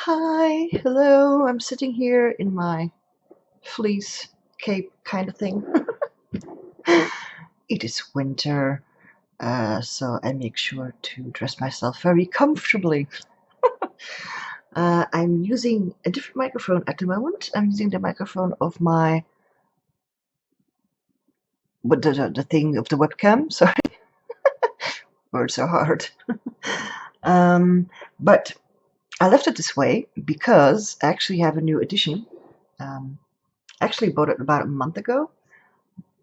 Hi, hello. I'm sitting here in my fleece cape kind of thing. It is winter, so I make sure to dress myself very comfortably. I'm using a different microphone at the moment. I'm using the microphone of my the thing of the webcam. Sorry, words are hard. But I left it this way because I actually have a new edition. Actually bought it about a month ago,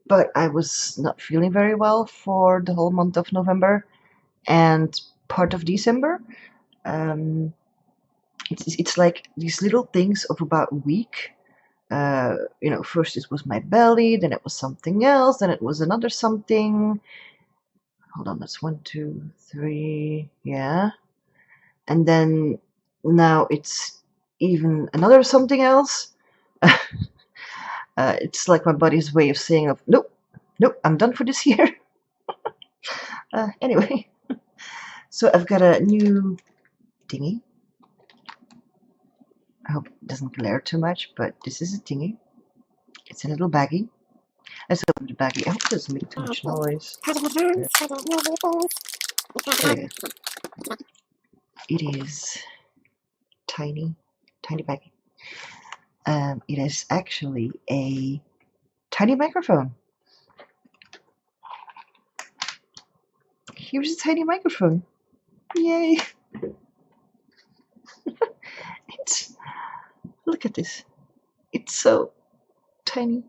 but I was not feeling very well for the whole month of November and part of December. It's like these little things of about a week. First it was my belly, then it was something else, then it was another something. Hold on, that's 1, 2, 3, yeah. And then now it's even another something else. It's like my body's way of saying, nope, I'm done for this year. Anyway, so I've got a new thingy. I hope it doesn't glare too much, but this is a thingy. It's a little baggie. Let's open the baggie. I hope it doesn't make too much noise. It is tiny baggie. It is actually a tiny microphone. Here's a tiny microphone. Yay! Look at this. It's so tiny.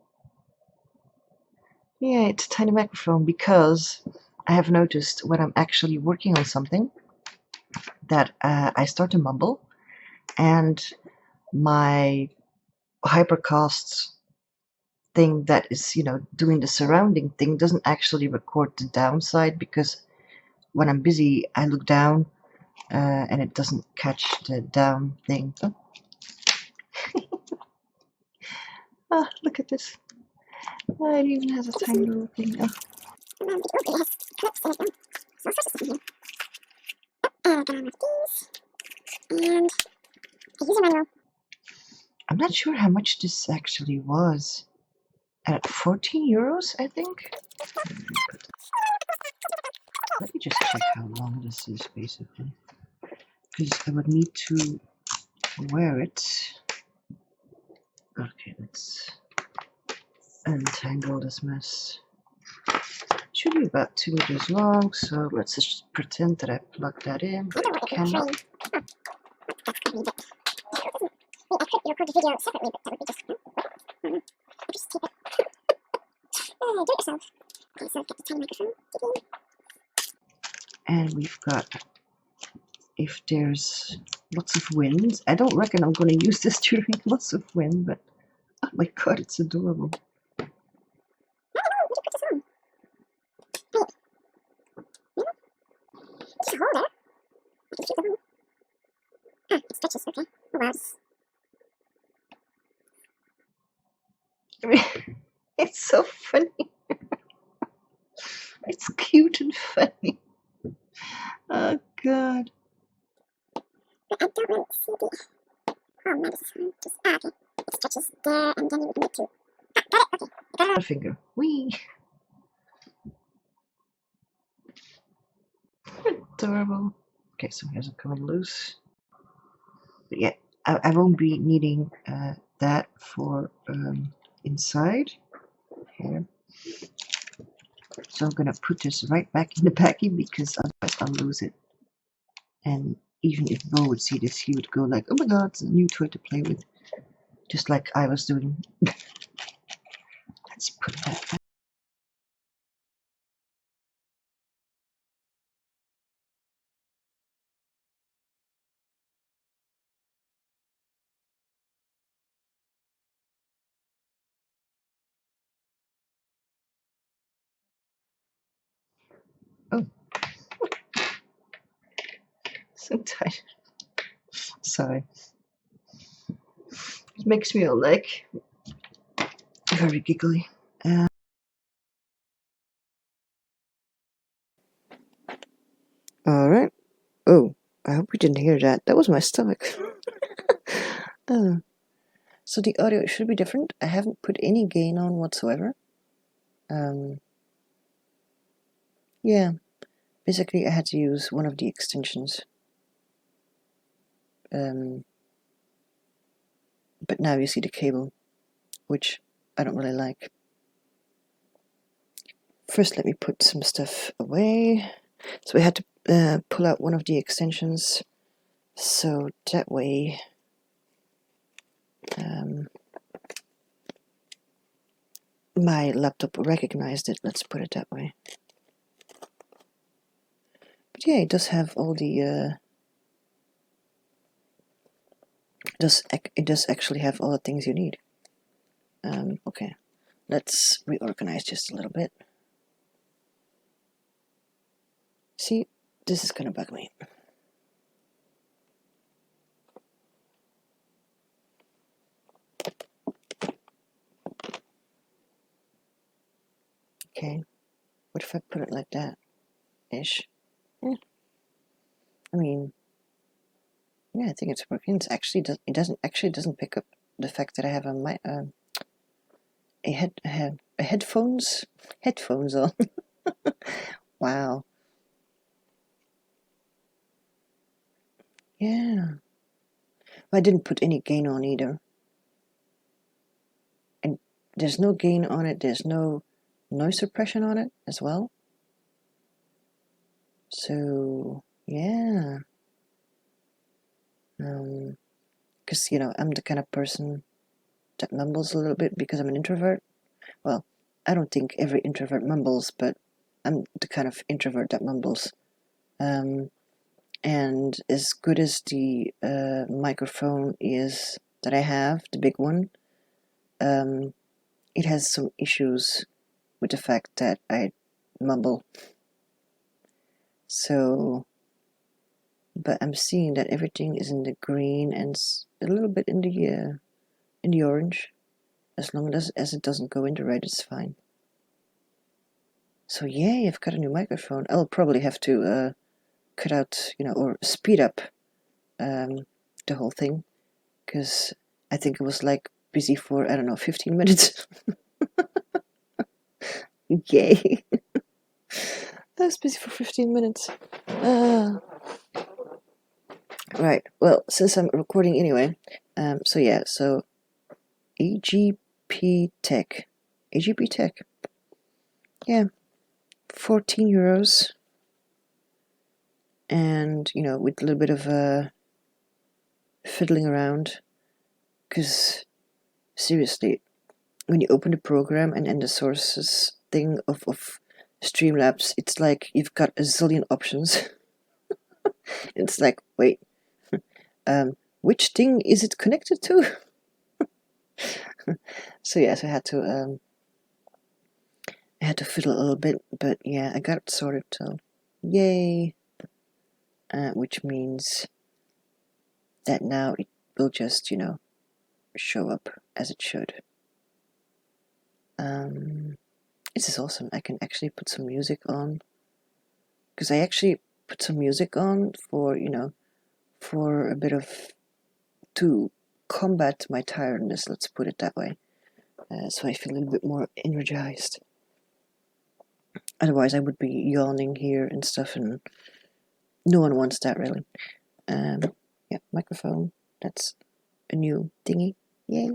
Yeah, it's a tiny microphone because I have noticed when I'm actually working on something that I start to mumble, and my hypercast thing that is, doing the surrounding thing doesn't actually record the downside, because when I'm busy, I look down and it doesn't catch the down thing. Oh, look at this. Oh, it even has a tiny little thing. Oh. I'm not sure how much this actually was. At 14 euros, I think. Let me just check how long this is, basically, because I would need to wear it. Okay, let's untangle this mess. It should be about 2 meters long, so let's just pretend that I plugged that in. But I cannot. And we've got, if there's lots of wind, I don't reckon I'm going to use this during lots of wind, but oh my god, it's adorable. It's so funny. It's cute and funny. Oh god. I don't really see the medicine. Just okay. It stretches there, and then you would need to. Got it. Okay. Got it. A finger. Wee. Adorable. Okay, so here's it coming loose. But yeah, I won't be needing that for inside here. So I'm gonna put this right back in the packing, because otherwise I'll lose it. And even if Bo would see this, he would go like, "Oh my god, it's a new toy to play with," just like I was doing. Let's put that back. Oh, so tight. Sorry. It makes me all like very giggly. Alright. Oh, I hope you didn't hear that. That was my stomach. Oh, so the audio should be different. I haven't put any gain on whatsoever. Yeah, basically I had to use one of the extensions. But now you see the cable, which I don't really like. First, let me put some stuff away. So we had to pull out one of the extensions, so that way my laptop recognized it, let's put it that way. But yeah, it does have all the it does actually have all the things you need. Okay, let's reorganize just a little bit. See, this is gonna bug me. Okay, what if I put it like that? Ish. Yeah. I mean, yeah, I think it's working. It doesn't pick up the fact that I have headphones on. Wow. Yeah. I didn't put any gain on either. And there's no gain on it. There's no noise suppression on it as well. So yeah. Because I'm the kind of person that mumbles a little bit because I'm an introvert. Well, I don't think every introvert mumbles, but I'm the kind of introvert that mumbles. And as good as the microphone is that I have, the big one, it has some issues with the fact that I mumble. So, but I'm seeing that everything is in the green and a little bit in the orange. As long as it doesn't go into red, it's fine. So yay, I've got a new microphone. I'll probably have to cut out, or speed up the whole thing, because I think it was like busy for, I don't know, 15 minutes. Yay. I was busy for 15 minutes. Right, well, since I'm recording anyway, so yeah, so AGP Tech, yeah, 14 euros, and, with a little bit of fiddling around, because seriously, when you open the program and the sources thing of Streamlabs, it's like you've got a zillion options. It's like, wait, which thing is it connected to? So yes, I had to fiddle a little bit, but yeah, I got it sorted, so yay. Which means that now it will just, show up as it should. This is awesome. I can actually put some music on, because I actually put some music on for, for a bit of, to combat my tiredness, let's put it that way, so I feel a little bit more energized. Otherwise I would be yawning here and stuff, and no one wants that, really. Yeah, microphone, that's a new thingy. Yay.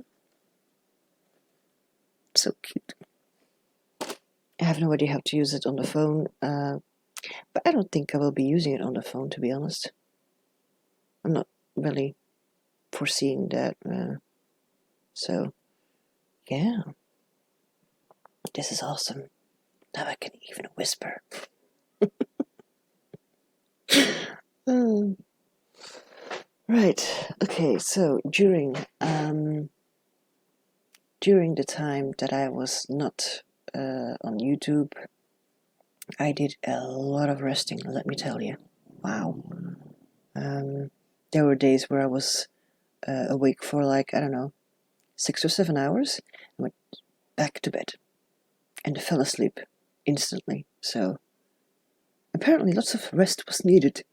So cute. I have no idea how to use it on the phone, but I don't think I will be using it on the phone, to be honest. I'm not really foreseeing that, so yeah, this is awesome. Now I can even whisper. Right, okay, so during the time that I was not on YouTube, I did a lot of resting, let me tell you. Wow. There were days where I was awake for like, I don't know, 6 or 7 hours, and went back to bed and fell asleep instantly. So apparently lots of rest was needed.